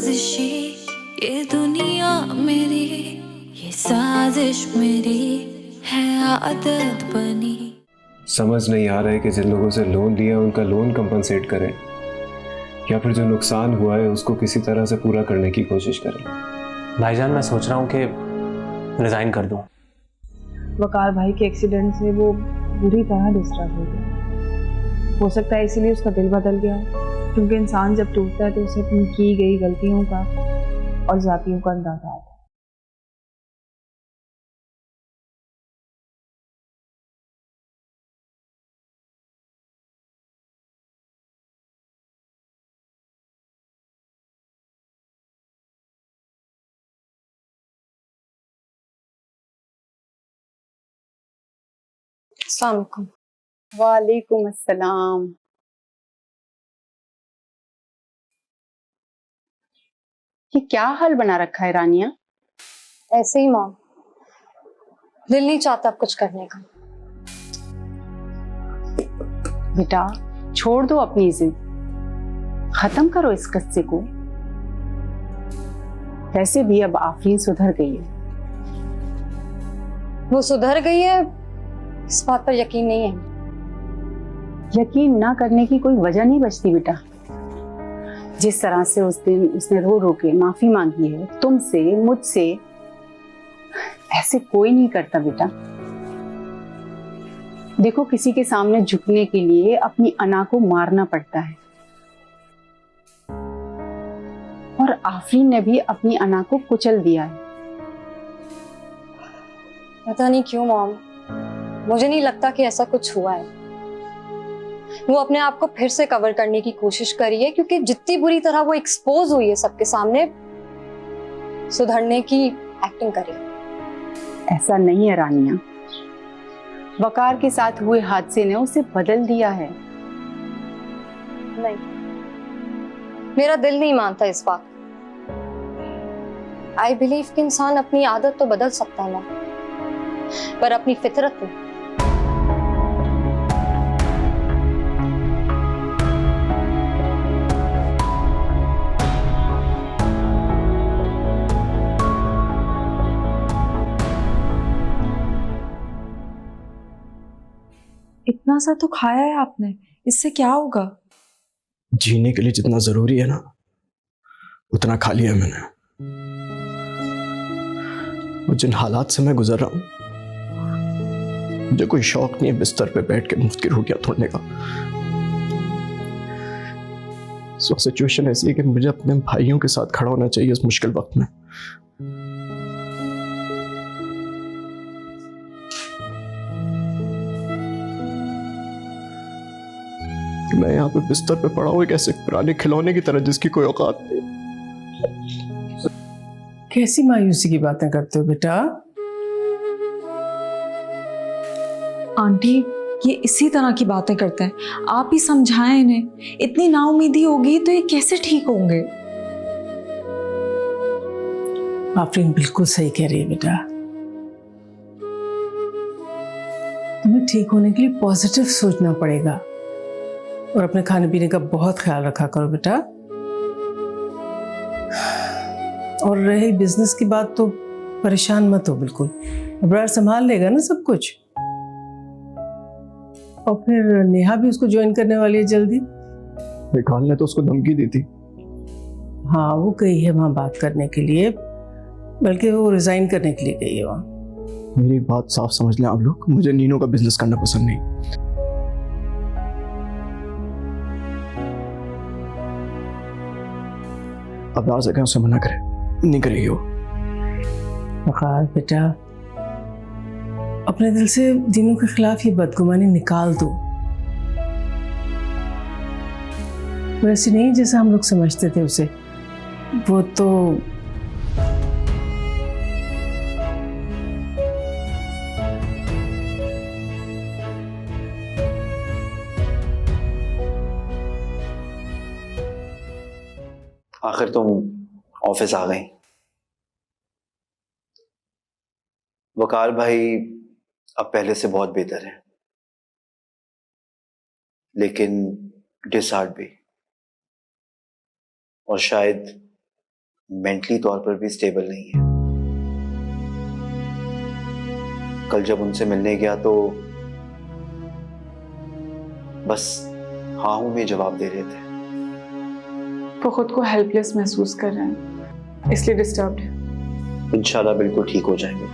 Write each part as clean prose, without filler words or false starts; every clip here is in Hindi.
साजिशी, ये दुनिया मेरी, ये साजिश मेरी है आदत बनी। समझ नहीं आ रहा है कि जिन लोगों से लोन लिया उनका लोन कंपनसेट करें या फिर जो नुकसान हुआ है उसको किसी तरह से पूरा करने की कोशिश करें। भाईजान मैं सोच रहा हूँ कि रिजाइन कर दूं। वकार भाई के एक्सीडेंट से वो बुरी तरह डिस्टर्ब हो गया। हो सकता है इसीलिए उसका दिल बदल गया, क्योंकि इंसान जब टूटता है तो उसे अपनी की गई गलतियों का और जातियों का अंदाजा आता है। अस्सलामुअलैकुम। वालेकुम अस्सलाम। ये क्या हाल बना रखा है रानिया? ऐसे ही मॉम, दिल नहीं चाहता अब कुछ करने का। बेटा छोड़ दो अपनी जिद, खत्म करो इस कस्से को। वैसे भी अब आफरीन सुधर गई है। वो सुधर गई है इस बात पर यकीन नहीं है। यकीन ना करने की कोई वजह नहीं बचती बेटा। जिस तरह से उस दिन उसने रो रो के माफी मांगी है तुमसे, मुझसे, ऐसे कोई नहीं करता बेटा। देखो किसी के सामने झुकने के लिए अपनी अना को मारना पड़ता है, और आफरीन ने भी अपनी अना को कुचल दिया है। पता नहीं क्यों मॉम, मुझे नहीं लगता कि ऐसा कुछ हुआ है। वो अपने आप को फिर से कवर करने की कोशिश करी है, क्योंकि जितनी बुरी तरह वो एक्सपोज हुई है सबके सामने, सुधरने की एक्टिंग करी। ऐसा नहीं है रानिया, वकार के साथ हुए हादसे ने उसे बदल दिया है। नहीं, मेरा दिल नहीं मानता इस बात। आई बिलीव कि इंसान अपनी आदत तो बदल सकता है ना, पर अपनी फितरत नहीं। इतना सा तो खाया है आपने, इससे क्या होगा? जीने के लिए जितना जरूरी है ना उतना खा लिया मैंने। वो जिन हालात से मैं गुजर रहा हूं, मुझे कोई शौक नहीं है बिस्तर पे बैठ के मुफ्त की रोटियां तोड़ने का। सो सिचुएशन ऐसी है कि मुझे अपने भाइयों के साथ खड़ा होना चाहिए इस मुश्किल वक्त में। मैं यहाँ पे बिस्तर पे पड़ा हूँ एक ऐसे पुराने खिलौने की तरह जिसकी कोई औकात नहीं। कैसी मायूसी की बातें करते हो बेटा? आंटी ये इसी तरह की बातें करते हैं, आप ही समझाएं इन्हें। इतनी नाउमीदी होगी तो ये कैसे ठीक होंगे? आफरीन बिल्कुल सही कह रही है बेटा। तुम्हें ठीक होने के लिए पॉजिटिव सोचना पड़ेगा और अपने खाने पीने का बहुत ख्याल रखा करो बेटा। और रही बिजनेस की बात तो परेशान मत हो बिल्कुल, अब्रार संभाल लेगा ना सब कुछ। और फिर नेहा भी उसको ज्वाइन करने वाली है जल्दी। विकाल ने तो उसको धमकी दी थी। हाँ वो गई है वहां बात करने के लिए, बल्कि वो रिजाइन करने के लिए गई है वहां। मेरी बात साफ समझ लें आप लोग, मुझे नीनो का बिजनेस करना पसंद नहीं। अब आ सके उसे मना करे, नहीं करेगी वो। वकार बेटा अपने दिल से दीनों के खिलाफ ये बदगुमानी निकाल दो। वैसे नहीं जैसा हम लोग समझते थे उसे, वो तो आखिर तुम ऑफिस आ गई। वकार भाई अब पहले से बहुत बेहतर है, लेकिन डिसहार्ट भी, और शायद मेंटली तौर पर भी स्टेबल नहीं है। कल जब उनसे मिलने गया तो बस हाँ हूं में जवाब दे रहे थे। वो खुद को हेल्पलेस महसूस कर रहे हैं, इसलिए डिस्टर्ब्ड है। इंशाल्लाह बिल्कुल ठीक हो जाएंगे।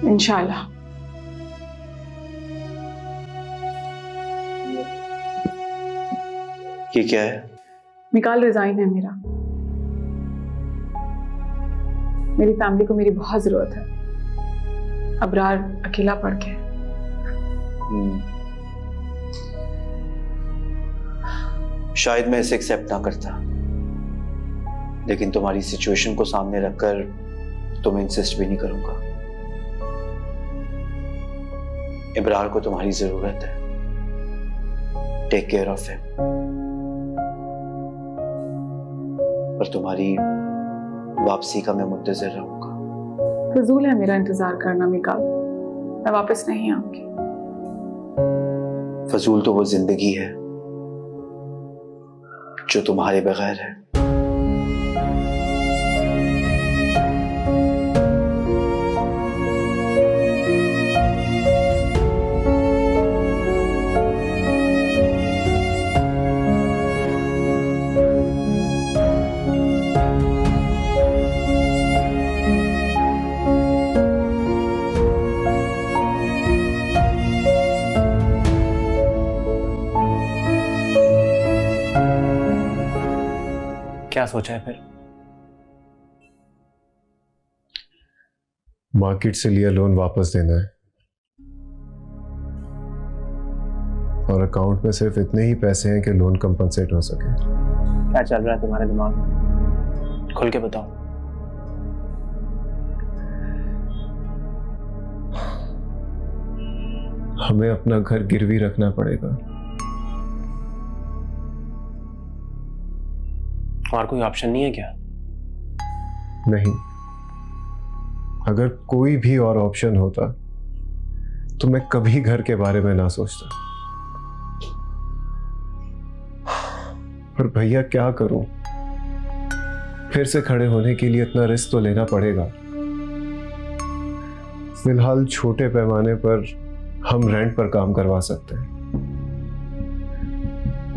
इंशाल्लाह। ये क्या है? निकाल रिजाइन है मेरा। मेरी फैमिली को मेरी बहुत जरूरत है। अबरार अकेला पड़ के। शायद मैं इसे एक्सेप्ट ना करता, लेकिन तुम्हारी सिचुएशन को सामने रखकर तुम्हें इंसिस्ट भी नहीं करूंगा। इब्रार को तुम्हारी जरूरत है। Take care of him. पर तुम्हारी वापसी का मैं मुंतजर रहूंगा। फजूल है मेरा इंतजार करना मिकाल, मैं वापस नहीं आऊंगी। फजूल तो वो जिंदगी है जो तुम्हारे बगैर है। क्या सोचा है फिर? मार्केट से लिया लोन वापस देना है, और अकाउंट में सिर्फ इतने ही पैसे हैं कि लोन कंपनसेट हो सके। क्या चल रहा है तुम्हारे दिमाग में? खुल के बताओ। हमें अपना घर गिरवी रखना पड़ेगा। और कोई ऑप्शन नहीं है क्या? नहीं, अगर कोई भी और ऑप्शन होता तो मैं कभी घर के बारे में ना सोचता। पर भैया क्या करूं, फिर से खड़े होने के लिए इतना रिस्क तो लेना पड़ेगा। फिलहाल छोटे पैमाने पर हम रेंट पर काम करवा सकते हैं।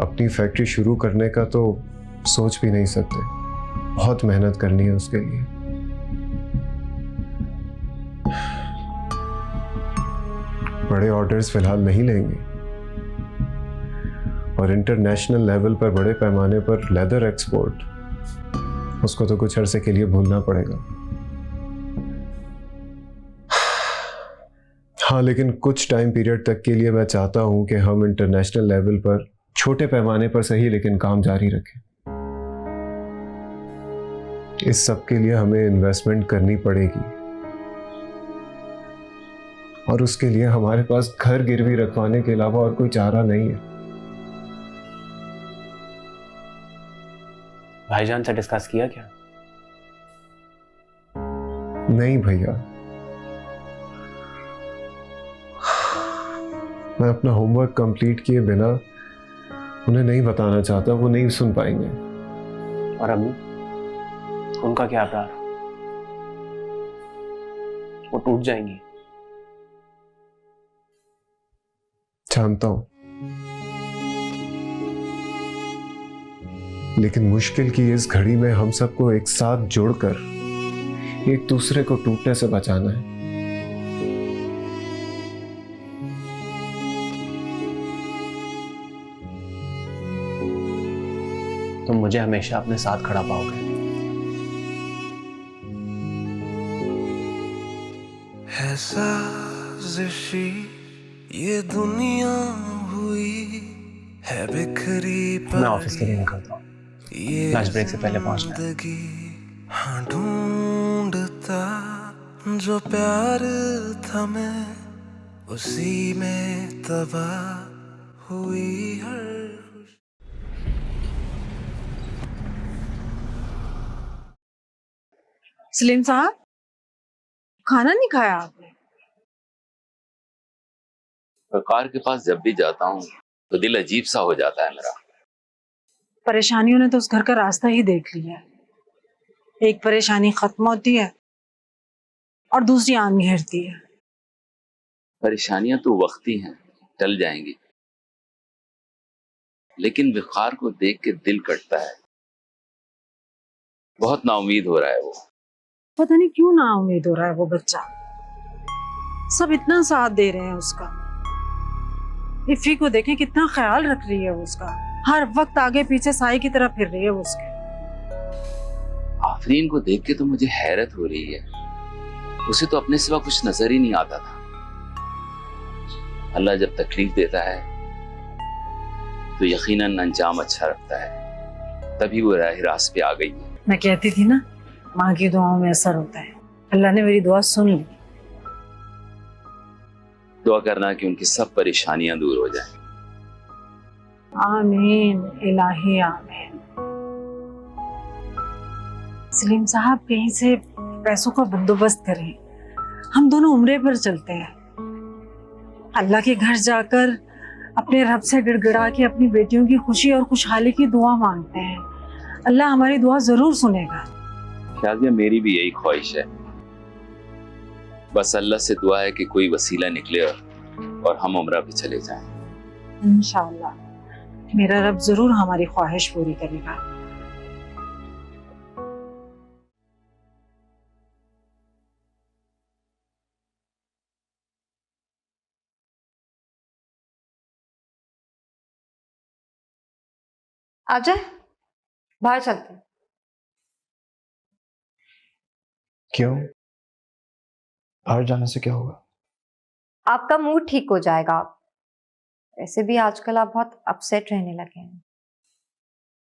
अपनी फैक्ट्री शुरू करने का तो सोच भी नहीं सकते, बहुत मेहनत करनी है उसके लिए। बड़े ऑर्डर्स फिलहाल नहीं लेंगे, और इंटरनेशनल लेवल पर बड़े पैमाने पर लेदर एक्सपोर्ट, उसको तो कुछ अरसे के लिए भूलना पड़ेगा। हाँ, लेकिन कुछ टाइम पीरियड तक के लिए मैं चाहता हूं कि हम इंटरनेशनल लेवल पर छोटे पैमाने पर सही लेकिन काम जारी रखें। इस सब के लिए हमें इन्वेस्टमेंट करनी पड़ेगी, और उसके लिए हमारे पास घर गिरवी रखवाने के अलावा और कोई चारा नहीं है। भाईजान से डिस्कस किया क्या? नहीं भैया, मैं अपना होमवर्क कंप्लीट किए बिना उन्हें नहीं बताना चाहता, वो नहीं सुन पाएंगे। और अम्मी, उनका क्या प्यार? वो टूट जाएंगी। जानता हूं, लेकिन मुश्किल की इस घड़ी में हम सबको एक साथ जोड़कर एक दूसरे को टूटने से बचाना है। तुम मुझे हमेशा अपने साथ खड़ा पाओगे। है साजिशी ये दुनिया हुई है बिखरी मैं ऑफिस के लिए निकलता हूँ, लंच ब्रेक से पहले पहुंचना है। हाँ, ढूंढता जो प्यार था मैं उसी में तबाह हुई हर। सलीम साहब, खाना नहीं खाया आपने? वकार के पास जब भी जाता हूँ तो दिल अजीब सा हो जाता है मेरा। परेशानियों ने तो उस घर का रास्ता ही देख लिया है। एक परेशानी खत्म होती है और दूसरी आन घेरती है। परेशानियां तो वक्ती हैं, टल जाएंगी, लेकिन विकार को देख के दिल कटता है। बहुत नाउमीद हो रहा है वो। पता नहीं क्यों ना उम्मीद हो रहा है वो बच्चा। सब इतना साथ दे रहे हैं उसका। इफ़ी को देखें कितना ख्याल रख रही है वो उसका, हर वक्त आगे पीछे साई की तरह फिर रही है वो उसके। आफरीन को देख के तो मुझे हैरत हो रही है, उसे तो अपने सिवा कुछ नजर ही नहीं आता था। अल्लाह जब तकलीफ देता है तो यकीनन अंजाम अच्छा रखता है, तभी वो राह रास्त पे आ गई है। मैं कहती थी ना, माँ की दुआओं में असर होता है। अल्लाह ने मेरी दुआ सुन ली। दुआ करना कि उनकी सब परेशानियां दूर हो जाएं। आमीन इलाही आमीन। सलीम साहब कहीं से पैसों का बंदोबस्त करें, हम दोनों उम्रे पर चलते हैं। अल्लाह के घर जाकर अपने रब से गिड़गिड़ा के अपनी बेटियों की खुशी और खुशहाली की दुआ मांगते हैं। अल्लाह हमारी दुआ जरूर सुनेगा। शाज़िया, मेरी भी यही ख्वाहिश है। बस अल्लाह से दुआ है कि कोई वसीला निकले और हम उम्रा पे चले जाएं। इंशाअल्लाह मेरा रब जरूर हमारी ख्वाहिश पूरी करेगा। आ जाए, बाहर चलते हैं। क्यों? बाहर जाने से क्या होगा? आपका मूड ठीक हो जाएगा। वैसे भी आजकल आप बहुत अपसेट रहने लगे हैं।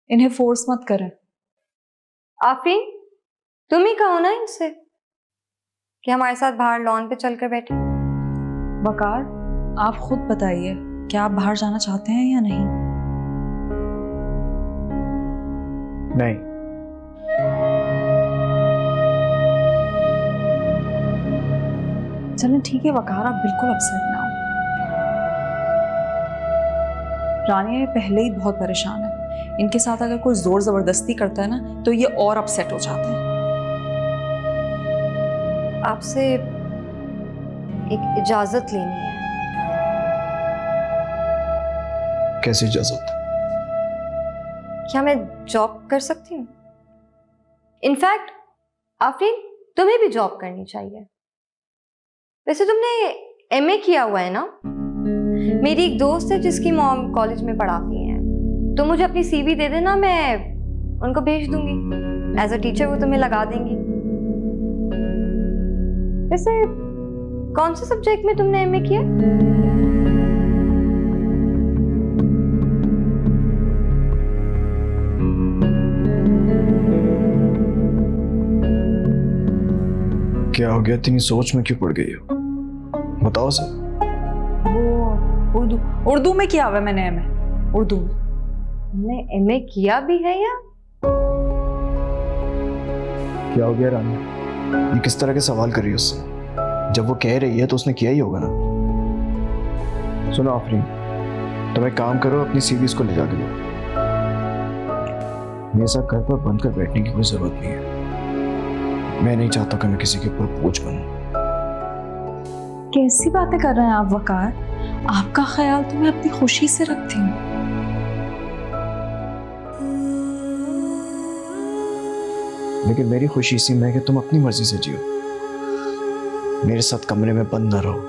इन्हें फोर्स मत करें। आफरीन, तुम ही कहो ना इनसे कि हमारे साथ बाहर लॉन पे चलकर बैठे। वकार, आप खुद बताइए, क्या आप बाहर जाना चाहते हैं या नहीं? नहीं। चलें ठीक है वकार, आप बिल्कुल अपसेट ना हो। रानिया ये पहले ही बहुत परेशान है। इनके साथ अगर कोई जोर जबरदस्ती करता है ना तो ये और अपसेट हो जाते हैं। आपसे एक इजाजत लेनी है। कैसी इजाजत? क्या मैं जॉब कर सकती हूँ? इनफैक्ट आफरीन, तुम्हें भी जॉब करनी चाहिए। वैसे तुमने एमए किया हुआ है ना? मेरी एक दोस्त है जिसकी मॉम कॉलेज में पढ़ाती हैं। तुम मुझे अपनी सीवी दे देना, मैं उनको भेज दूंगी। एज अ टीचर वो तुम्हें लगा देंगी। वैसे कौन से सब्जेक्ट में तुमने एमए किया? क्या हो गया? इतनी सोच में क्यों पड़ गई हो? बताओ सर। वो उर्दू में किया हुआ है मैंने एमए। उर्दू में तुमने एमए किया भी है या? क्या हो गया रानी? ये किस तरह के सवाल कर रही है उससे? जब वो कह रही है तो उसने किया ही होगा ना। सुनो आफरीन, तुम एक काम करो, अपनी सीवीज को ले जाके दो। ये सब घर पर बंद कर बैठने की कोई जरूरत नहीं है। मैं नहीं चाहता कि मैं किसी के ऊपर बोझ बनूं। कैसी बातें कर रहे हैं आप वकार? आपका ख्याल तो मैं अपनी खुशी से रखती हूँ। लेकिन मेरी खुशी इसी में है कि तुम अपनी मर्जी से जियो, मेरे साथ कमरे में बंद ना रहो।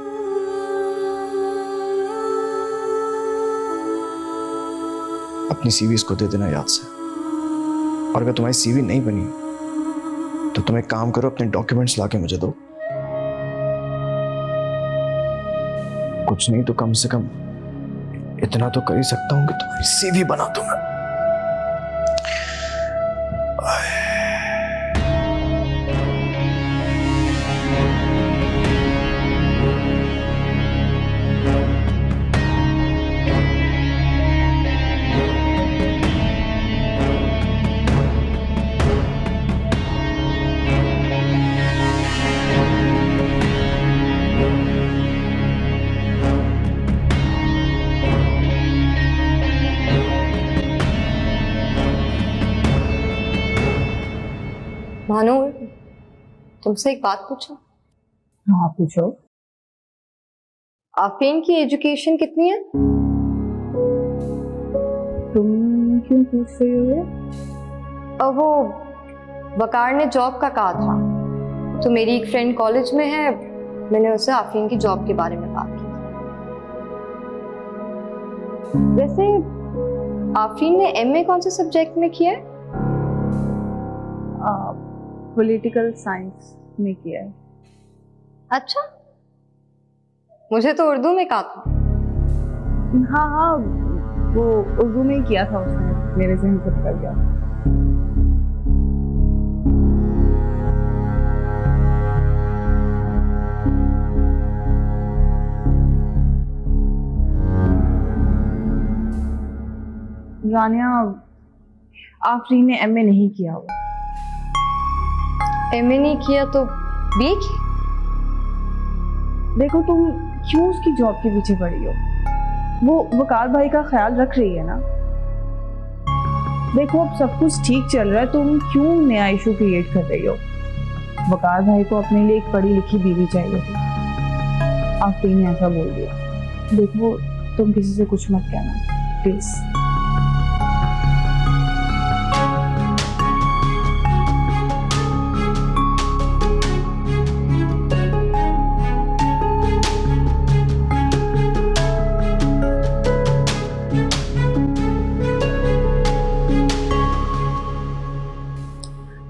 अपनी सीवी को दे देना याद से। और अगर तुम्हारी सीवी नहीं बनी तो तुम एक काम करो, अपने डॉक्यूमेंट्स लाके मुझे दो। कुछ नहीं तो कम से कम इतना तो कर ही सकता हूं कि तुम्हारी सीवी बना दूंगा। भानु, तुमसे एक बात पूछूं? हाँ पूछो। आफरीन की एजुकेशन कितनी है? तुम क्यों पूछ रही हो ये? और वो वकार ने जॉब का कहा था, तो मेरी एक फ्रेंड कॉलेज में है, मैंने उससे आफरीन की जॉब के बारे में बात की। वैसे आफरीन ने एमए कौन से सब्जेक्ट में किया है? पॉलिटिकल साइंस में किया है। अच्छा, मुझे तो उर्दू में कहा था। हाँ हाँ, वो उर्दू में ही किया था उसने, मेरे से हिम्मत कर गया। रानिया, आफरीन ने एमए नहीं किया हुआ। एमए नहीं किया तो बीए की? देखो, तुम क्यों उसकी जॉब के पीछे पड़ी हो? वो वकार भाई का ख्याल रख रही है ना। देखो, अब सब कुछ ठीक चल रहा है, तुम क्यों नया इशू क्रिएट कर रही हो? वकार भाई को अपने लिए एक पढ़ी लिखी बीवी चाहिए थी, आफरीन ने ऐसा बोल दिया। देखो, तुम किसी से कुछ मत कहना प्लीज।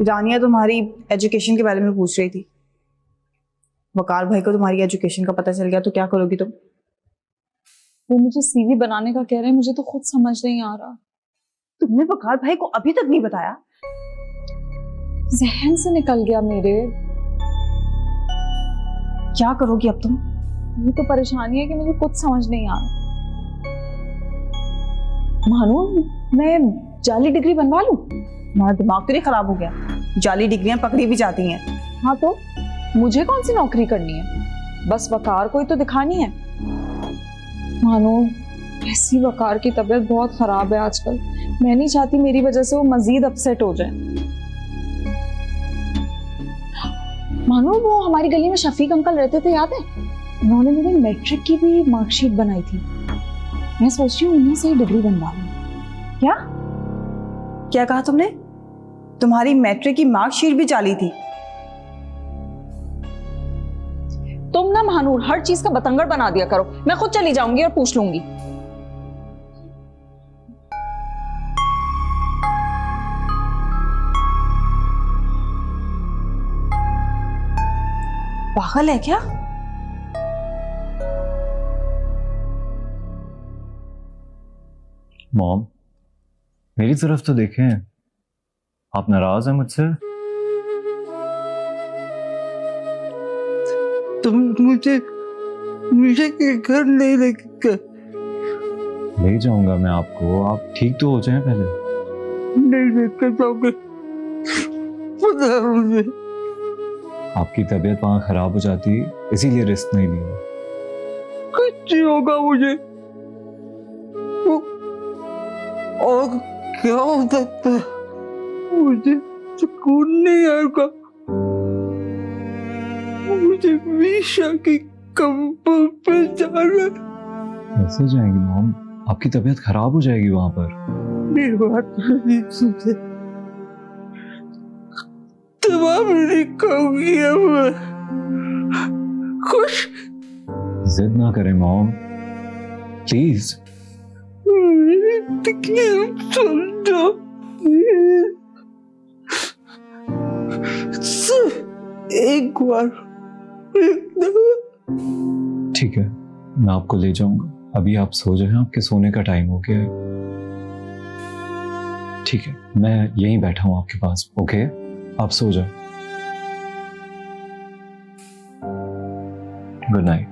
रानिया तुम्हारी एजुकेशन के बारे में पूछ रही थी। वकार भाई को तुम्हारी एजुकेशन का पता चल गया तो क्या करोगी तुम? वो मुझे सीवी बनाने का कह रहे हैं, मुझे तो खुद समझ नहीं आ रहा। तुमने वकार भाई को अभी तक नहीं बताया? जहन से निकल गया मेरे। क्या करोगी अब तुम? ये तो परेशानी है कि मुझे कुछ समझ नहीं आ रहा। मानो मैं जाली डिग्री बनवा लूं? तुम्हारा दिमाग तो नहीं खराब हो गया? जाली डिग्रियां पकड़ी भी जाती हैं। हाँ तो मुझे कौन सी नौकरी करनी है? बस वकार को ही तो दिखानी है। मानो ऐसी वकार की तबीयत बहुत खराब है आजकल, मैं नहीं चाहती मेरी वजह से वो मजीद अपसेट हो जाए। मानो वो हमारी गली में शफीक अंकल रहते थे, याद है? उन्होंने मेरी मैट्रिक की भी मार्कशीट बनाई थी। मैं सोच रही हूँ उन्हीं से ही डिग्री बनवा लूं। क्या क्या कहा तुमने? तुम्हारी मैट्रिक की मार्कशीट भी जाली थी? तुम ना महानूर हर चीज का बतंगड़ बना दिया करो। मैं खुद चली जाऊंगी और पूछ लूंगी। पागल है क्या? मॉम, मेरी तरफ तो देखें, आप नाराज हैं मुझसे? तुम मुझे घर नहीं लेकर? ले जाऊंगा मैं आपको, आप ठीक तो हो जाएं पहले। नहीं लेकर जाओगे? पता है मुझे। आपकी तबीयत वहां खराब हो जाती, इसीलिए रिस्क नहीं लिया। कुछ नहीं होगा मुझे। और क्या हो सकता है? मुझे सुकून नहीं आएगा। मुझे मीशा की कब्र पे जाना। कैसे जाएंगी मॉम? आपकी तबीयत खराब हो जाएगी वहां पर। मेरी बात नहीं सुनते। तमाम नहीं कहूंगी अब। खुश। जिद ना करें मॉम, प्लीज। मेरी तकलीफ समझो। एक बार। ठीक है, मैं आपको ले जाऊंगा। अभी आप सो जाएं, आपके सोने का टाइम हो गया है। ठीक है, मैं यहीं बैठा हूं आपके पास। ओके, आप सो जाओ। Good night.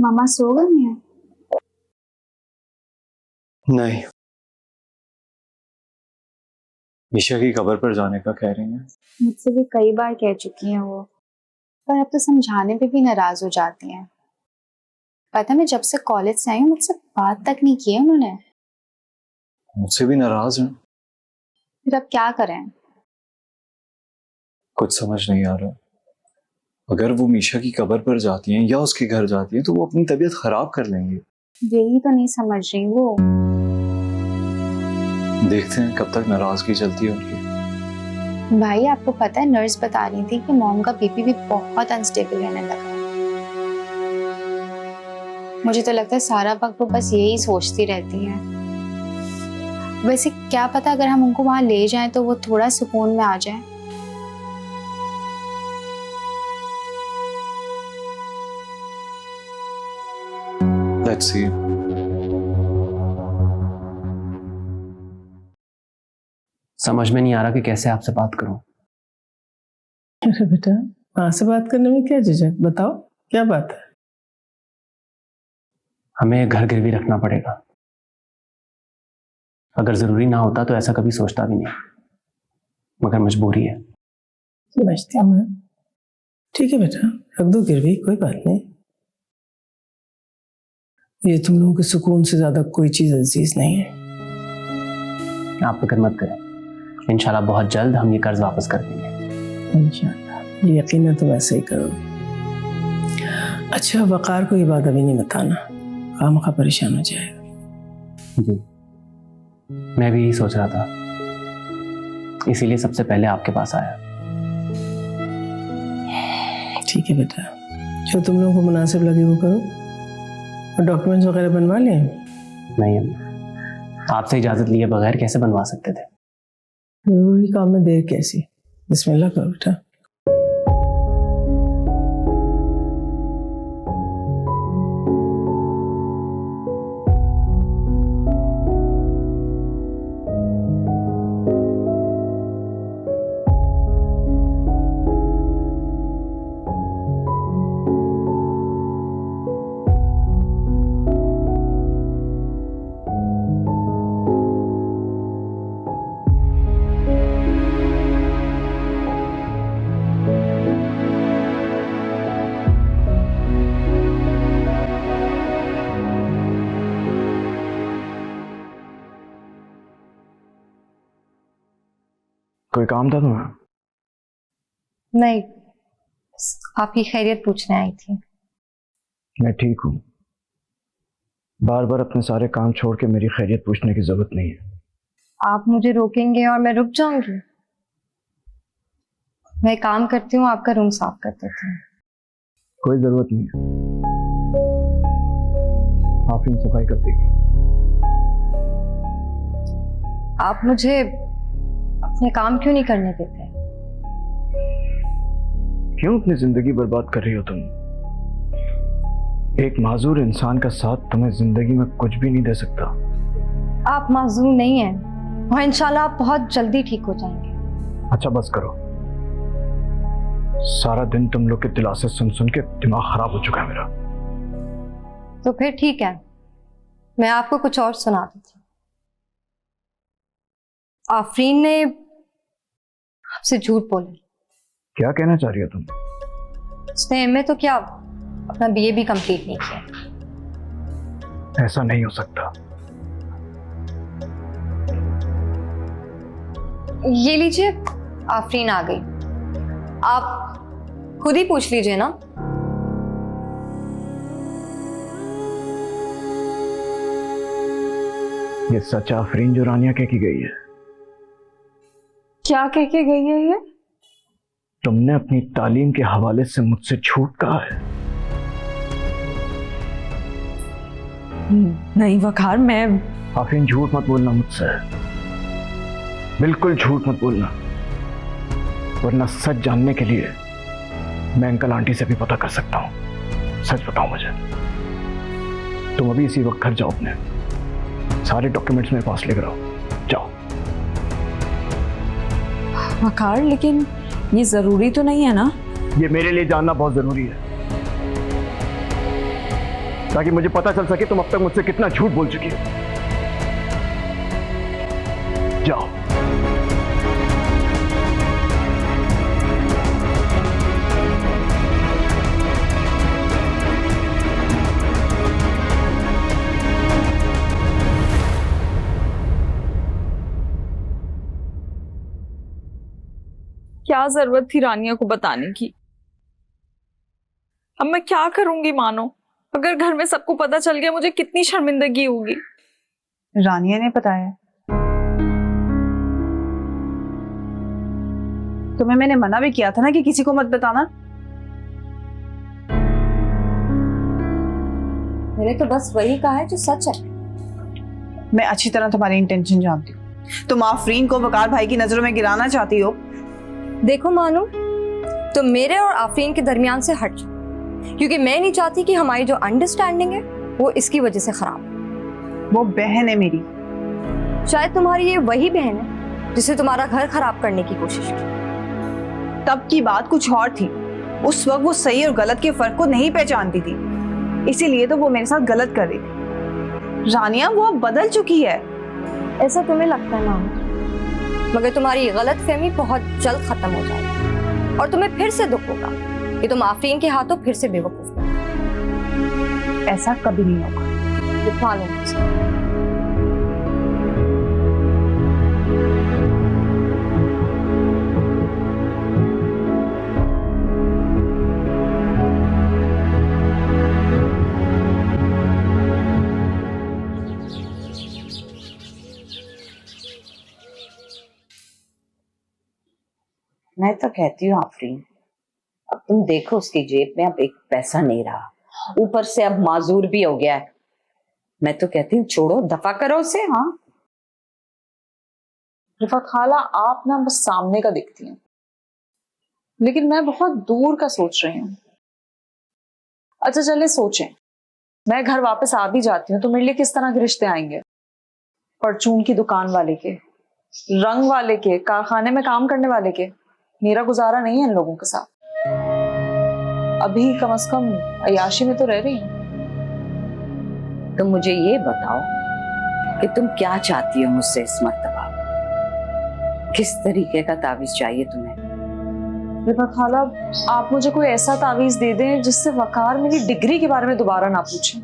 मामा सो गए हैं? नहीं, ईशा की कब्र पर जाने का कह रही हैं। मुझसे भी कई बार कह चुकी हैं वो, पर अब तो समझाने पे भी नाराज हो जाती हैं। पता है, मैं जब से कॉलेज से आई हूँ मुझसे बात तक नहीं की है उन्होंने। मुझसे भी नाराज हैं। फिर अब क्या करें? कुछ समझ नहीं आ रहा। अगर वो मीशा की कब्र पर जाती हैं या उसके घर जाती हैं तो वो अपनी तबीयत खराब कर लेंगे। यही तो नहीं समझ रही वो। देखते हैं कब तक नाराजगी चलती है उनकी। भाई आपको पता है, नर्स बता रही थी कि मॉम का बीपी भी बहुत अनस्टेबल रहने लगा है। मुझे तो लगता है सारा वक्त वो बस यही सोचती रहती है। वैसे क्या पता अगर हम उनको वहां ले जाएं तो वो थोड़ा सुकून में आ जाए। Let's see. समझ में नहीं आ रहा कि कैसे आपसे बात करूं। अरे बेटा, माँ से बात करने में क्या झिझक? बताओ क्या बात है? हमें घर गिरवी रखना पड़ेगा। अगर जरूरी ना होता तो ऐसा कभी सोचता भी नहीं, मगर मजबूरी है। समझती हूँ मैं। ठीक है बेटा, रख दो गिरवी, कोई बात नहीं। ये तुम लोगों के सुकून से ज्यादा कोई चीज अजीज नहीं है। आप फिक्र मत करें, इंशाल्लाह बहुत जल्द हम ये कर्ज वापस कर देंगे। इंशाल्लाह, ये यकीन है तुम ऐसे ही करोगे। अच्छा, वकार को ये बात अभी नहीं बताना, खामखा परेशान हो जाएगा। जी, मैं भी यही सोच रहा था, इसीलिए सबसे पहले आपके पास आया। ठीक है बेटा, जो तुम लोगों को मुनासिब लगे वो करो। और डॉक्यूमेंट्स वगैरह बनवा लें? नहीं अम्मा, आपसे इजाजत लिए बगैर कैसे बनवा सकते थे? जरूरी काम में देर कैसी? बिस्मिल्लाह करो बेटा। कोई काम था तुम्हें? नहीं, आपकी खैरियत पूछने आई थी। मैं ठीक हूँ। बार बार अपने सारे काम छोड़ के मेरी खैरियत पूछने की जरूरत नहीं है। आप मुझे रोकेंगे और मैं रुक जाऊंगी? मैं काम करती हूँ, आपका रूम साफ कर देती हूँ। कोई जरूरत नहीं है, आफरीन सफाई कर देगी। आप मुझे अपने काम क्यों नहीं करने देते? क्यों अपनी जिंदगी बर्बाद कर रही हो तुम? एक माजूर इंसान का साथ तुम्हें जिंदगी में कुछ भी नहीं दे सकता। आप माजूर नहीं हैं और इंशाल्लाह आप बहुत जल्दी ठीक हो जाएंगे। अच्छा बस करो, सारा दिन तुम लोग के दिलासे सुन सुन के दिमाग खराब हो चुका है मेरा। तो फिर ठीक है, मैं आपको कुछ और सुना देती हूँ। आफरीन ने आपसे झूठ बोला। क्या कहना चाह रही हो तुम? उसने एमए तो क्या, अपना बीए भी कंप्लीट नहीं किया। ऐसा नहीं हो सकता। ये लीजिए, आफरीन आ गई। आप खुद ही पूछ लीजिए ना। ये सच आफरीन जो रानिया कह की गई है? क्या कह के गई है ये? तुमने अपनी तालीम के हवाले से मुझसे झूठ कहा है। नहीं वकार, मैं आफरीन झूठ मत बोलना मुझसे, बिल्कुल झूठ मत बोलना, वरना सच जानने के लिए मैं अंकल आंटी से भी पता कर सकता हूँ। सच बताओ मुझे। तुम अभी इसी वक्त घर जाओ, अपने सारे डॉक्यूमेंट्स मेरे पास लेकर आओ, जाओ। वकार, लेकिन ये जरूरी तो नहीं है ना? ये मेरे लिए जानना बहुत जरूरी है। ताकि मुझे पता चल सके तुम अब तक मुझसे कितना झूठ बोल चुकी हो। जाओ। क्या जरूरत थी रानिया को बताने की? अब मैं क्या करूंगी मानो? अगर घर में सबको पता चल गया मुझे कितनी शर्मिंदगी होगी। रानिया ने बताया? तुम्हें मैंने मना भी किया था ना कि किसी को मत बताना। मैंने तो बस वही कहा है जो सच है। मैं अच्छी तरह तुम्हारी इंटेंशन जानती हूँ। तुम आफरीन को वकार भाई की नजरों में गिराना चाहती हो। देखो मानो, तो मेरे और आफरीन के दरमियान से हट जाओ, क्योंकि मैं नहीं चाहती कि हमारी जो अंडरस्टैंडिंग है वो इसकी वजह से खराब। वो बहन है मेरी। शायद तुम्हारी ये वही बहन है जिसे तुम्हारा घर खराब करने की कोशिश की। तब की बात कुछ और थी। उस वक्त वो सही और गलत के फर्क को नहीं पहचानती थी, इसीलिए तो वो मेरे साथ गलत कर रही थी। रानिया वो अब बदल चुकी है। ऐसा तुम्हें लगता है मानो, मगर तुम्हारी गलतफहमी बहुत जल्द खत्म हो जाएगी और तुम्हें फिर से दुख होगा कि तुम आफरीन के हाथों फिर से बेवकूफ बनो। ऐसा कभी नहीं होगा। दिखा लो मुझे। मैं तो कहती हूँ आफरीन, अब तुम देखो उसकी जेब में अब एक पैसा नहीं रहा, ऊपर से अब माजूर भी हो गया है। मैं तो कहती हूँ छोड़ो, दफा करो उसे। हाँ रिफत खाला, आप ना बस सामने का दिखती हैं, लेकिन मैं बहुत दूर का सोच रही हूँ। अच्छा चले सोचें, मैं घर वापस आ भी जाती हूँ तो मेरे लिए किस तरह के रिश्ते आएंगे? परचून की दुकान वाले के, रंग वाले के, कारखाने में काम करने वाले के। मेरा गुजारा नहीं है इन लोगों के साथ। अभी कम से कम अयाशी में तो रह रही हूँ। तुम मुझे ये बताओ कि तुम क्या चाहती हो मुझसे इस मर्तबा? किस तरीके का तावीज चाहिए तुम्हें? रिफत खाला, आप मुझे कोई ऐसा तावीज दे दें जिससे वकार मेरी डिग्री के बारे में दोबारा ना पूछे।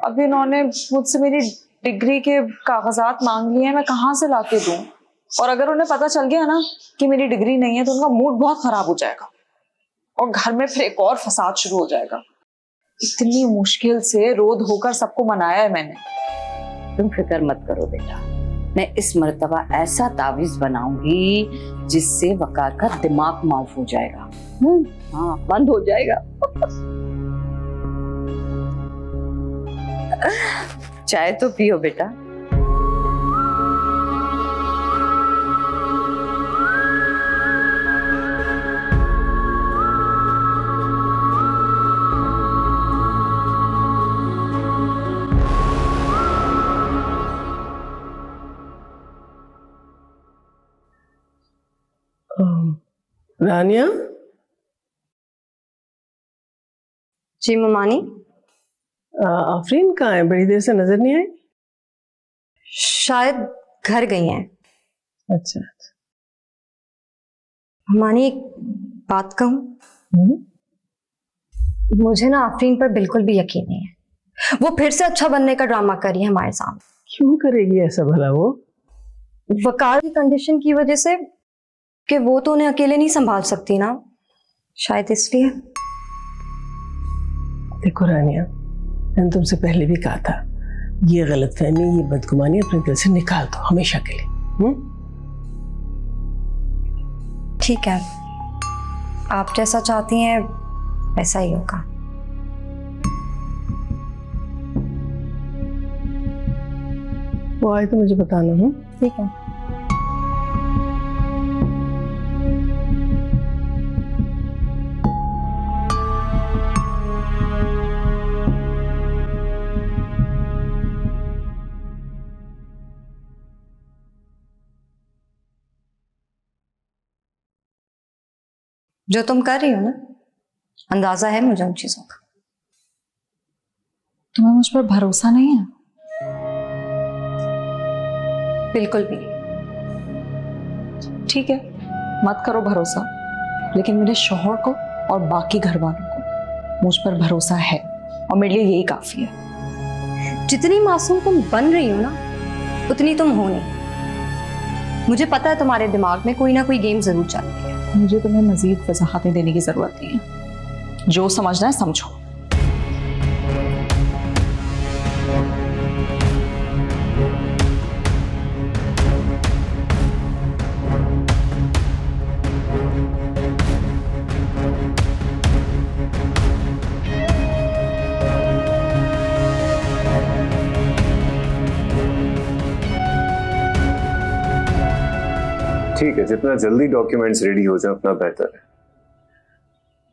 अभी इन्होंने मुझसे मेरी डिग्री के कागजात मांग लिए हैं, मैं कहाँ से लाके दूं? और अगर उन्हें पता चल गया ना कि मेरी डिग्री नहीं है तो उनका मूड बहुत खराब हो जाएगा और घर में फिर एक और फसाद शुरू हो जाएगा। इतनी मुश्किल से रोध होकर सबको मनाया है मैंने। तुम फिक्र मत करो बेटा, मैं इस मर्तबा ऐसा तावीज बनाऊंगी जिससे वकार का दिमाग माफ हो जाएगा। हाँ, बंद हो जाएगा। चाय तो पियो बेटा। रानिया। जी ममानी। आफरीन कहाँ है? बड़ी देर से नजर नहीं आई। शायद घर गई हैं। अच्छा। ममानी एक बात कहूं? मुझे ना आफरीन पर बिल्कुल भी यकीन नहीं है। वो फिर से अच्छा बनने का ड्रामा कर रही है हमारे सामने। क्यों करेगी ऐसा भला? वो वकार की कंडीशन की वजह से कि वो तो उन्हें अकेले नहीं संभाल सकती ना, शायद इसलिए। देखो रानिया, मैंने तुमसे पहले भी कहा था, ये गलतफहमी, ये बदगुमानी अपने दिल से निकाल दो हमेशा के लिए। ठीक है, आप जैसा चाहती हैं वैसा ही होगा। वो आए तो मुझे बताना। ठीक है। जो तुम कर रही हो ना, अंदाजा है मुझे उन चीजों का। तुम्हें मुझ पर भरोसा नहीं है? बिल्कुल भी नहीं। ठीक है, मत करो भरोसा, लेकिन मेरे शौहर को और बाकी घर वालों को मुझ पर भरोसा है और मेरे लिए यही काफी है। जितनी मासूम तुम बन रही हो ना, उतनी तुम हो नहीं। मुझे पता है तुम्हारे दिमाग में कोई ना कोई गेम जरूर चलती है। मुझे तुम्हें मजीद वजाहतें देने की जरूरत नहीं है, जो समझना है समझो। ठीक है, जितना जल्दी डॉक्यूमेंट्स रेडी हो जाए उतना बेहतर है।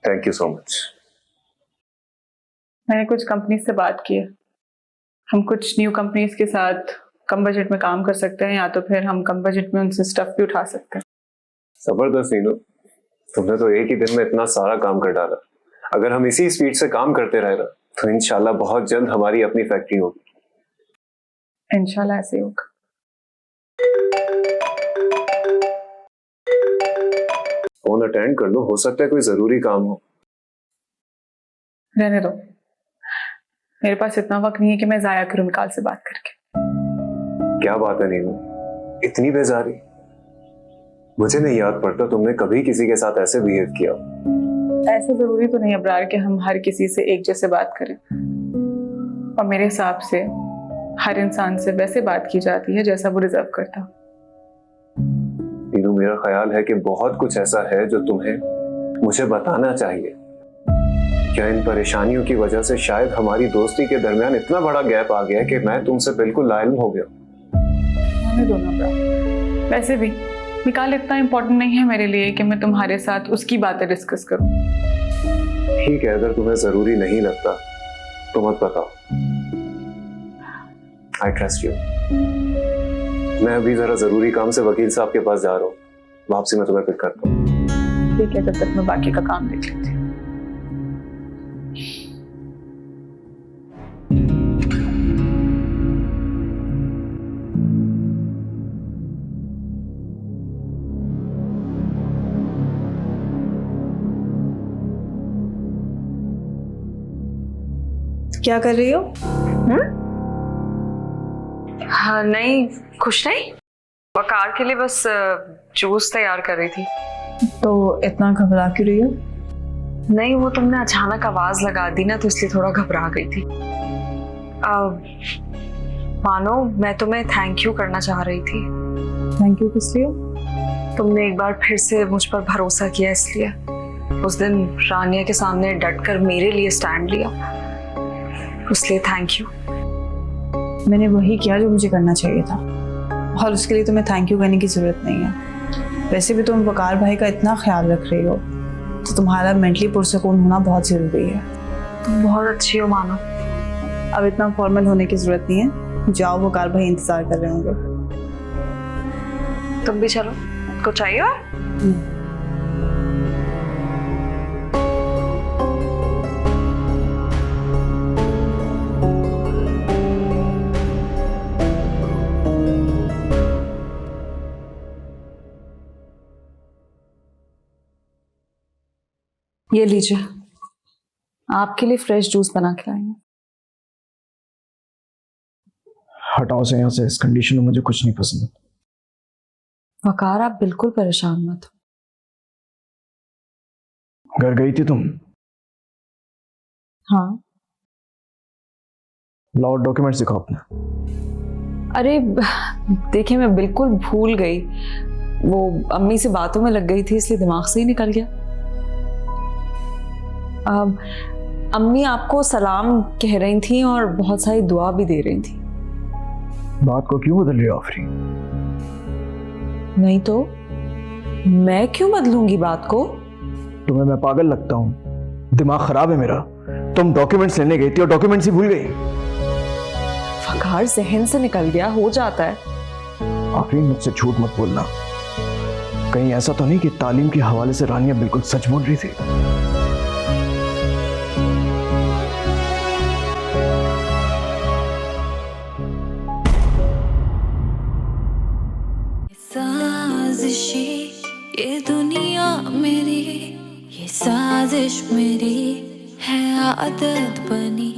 Thank you so much. मैंने कुछ कंपनीज से बात की है। हम कुछ न्यू कंपनीज के साथ कम बजट में काम कर सकते हैं, या तो फिर हम कम बजट में उनसे स्टफ भी उठा सकते हैं। जबरदस्त नीनू, तुमने तो एक ही दिन में इतना सारा काम कर डाला। अगर हम इसी स्पीड से काम करते रहे ना, तो इंशाल्लाह बहुत जल्द हमारी अपनी फैक्ट्री होगी। इंशाल्लाह ऐसे ही होगा। फोन अटेंड कर लो, हो सकता है कोई जरूरी काम हो। रहने दो, मेरे पास इतना वक्त नहीं है कि मैं जाया करूं निकाल से बात करके। क्या बात है नीनू, इतनी बेजारी? मुझे नहीं याद पड़ता तुमने कभी किसी के साथ ऐसे बिहेव किया। ऐसा जरूरी तो नहीं अब्रार कि हम हर किसी से एक जैसे बात करें, और मेरे हिसाब से हर इंसान से वैसे बात की जाती है जैसा वो डिजर्व करता। नीनू, मेरा ख्याल है कि बहुत कुछ ऐसा है जो तुम्हें मुझे बताना चाहिए। क्या इन परेशानियों की वजह से शायद हमारी दोस्ती के दरमियान इतना बड़ा गैप आ गया कि मैं तुमसे बिल्कुल लाइल्म हो गया। होने दो ना ब्रा। वैसे भी निकाल इतना इम्पोर्टेंट नहीं है मेरे लिए कि मैं तुम्हारे साथ उसकी बातें डिस्कस करूं। ठीक है, अगर तुम्हें जरूरी नहीं लगता तो मत बताओ। I trust you. मैं अभी जरा जरूरी काम से वकील साहब के पास जा रहा हूँ, वापसी में तुम्हें पिक करता हूँ। ठीक है, तब तक मैं बाकी का काम देख लेती हूँ। क्या कर रही हो? हाँ नहीं, कुछ नहीं, वकार के लिए बस जूस तैयार कर रही थी। तो इतना घबरा क्यों रही हो? नहीं, वो तुमने अचानक आवाज लगा दी ना, तो इसलिए थोड़ा घबरा गई थी। मानो मैं तुम्हें थैंक यू करना चाह रही थी। थैंक यू किस लिए? तुमने एक बार फिर से मुझ पर भरोसा किया, इसलिए। उस दिन रानिया के सामने डटकर मेरे लिए स्टैंड लिया, उसलिए थैंक यू। मैंने वही किया जो मुझे करना चाहिए था, और उसके लिए तुम्हें थैंक यू कहने की जरूरत नहीं है। वैसे भी तुम वकार भाई का इतना ख्याल रख रही हो, तो तुम्हारा मेंटली पुरसकून होना बहुत जरूरी है। तुम बहुत अच्छी हो मानो। अब इतना फॉर्मल होने की जरूरत नहीं है, जाओ, वकार भाई इंतजार कर रहे होंगे। तुम भी चलो, कुछ चाहिए? ये लीजिए, आपके लिए फ्रेश जूस बना के लाए हैं। हटाओ से यहाँ से, इस कंडीशन में मुझे कुछ नहीं पसंद। वकार, आप बिल्कुल परेशान मत हो। घर गई थी तुम? हाँ। लाओ डॉक्यूमेंट्स दिखाओ अपने। अरे देखिए, मैं बिल्कुल भूल गई, वो अम्मी से बातों में लग गई थी, इसलिए दिमाग से ही निकल गया। अम्मी आपको सलाम कह रही थी और बहुत सारी दुआ भी दे रही थी। बात को क्यों बदल रही हो आफरीन? नहीं तो मैं क्यों बदलूंगी बात को? तुम्हें मैं पागल लगता हूँ? दिमाग खराब है मेरा। तुम डॉक्यूमेंट्स लेने गई थी और डॉक्यूमेंट्स ही भूल गई। फकार जहन से निकल गया, हो जाता है। आफरीन, मुझसे झूठ मत बोलना। कहीं ऐसा तो नहीं कि तालीम के हवाले से रानिया बिल्कुल सच बोल रही थी? ये दुनिया मेरी, ये साजिश मेरी है आदत बनी।